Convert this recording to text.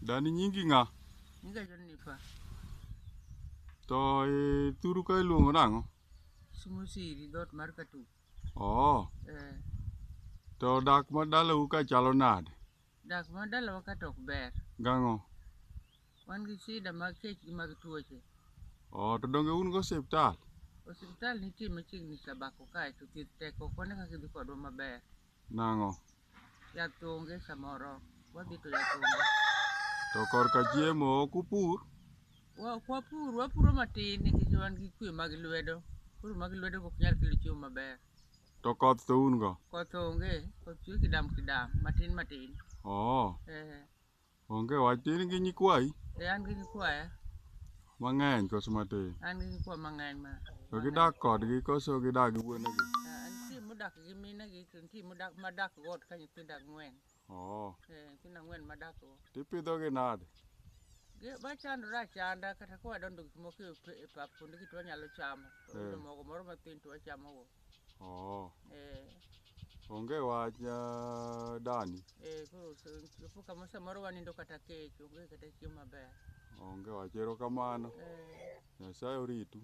Dani nyingi ng'a? Nyinga Jonifa. To thuru ka iluongo nang'o? Sumusiri dhot mar Katup. To dak ma dalau ka chalo nade? Dak ma dalawa ka tok ber. Gang'o? Wan gi shida mag kech gi mag tuoche. To donge un go osiptal? Osiptal nitie machiegni Sabako kae to thieth tek ok wane kaka idhi kodwa maber. Nang'o? Yath onge samoro. Wadhi to yath onge. To korka chiemo ok upur? Wapuro matin nikech wan gi kwe mag lwedo. Koro mag lwedo ok nyal kelo chiemo maber. To koth to un go? Koth onge. Koth chwe kidam matin matin. Onge wach tin gi nyikwayi? An gi nyikwaya. Mang'eny koso matin? An gi nyikwa mang'eny ma. To gidak kodgi koso gidak gi wuonegi? Nitie modak gi minegi to nitie madak got ka nyithindo 4. Nyithindo 4 madak go. Tipidhogi nade? Wachandore achanda kata ka wadondo gik moko e pap kuonde to wanyalo chamo. To mogo moro mathin to wachamo go. Onge wach Dani? Koro kama samoro wanindo kata kech onge kata chiemo maber. Onge wach, erokamano. Nyasaye oritu.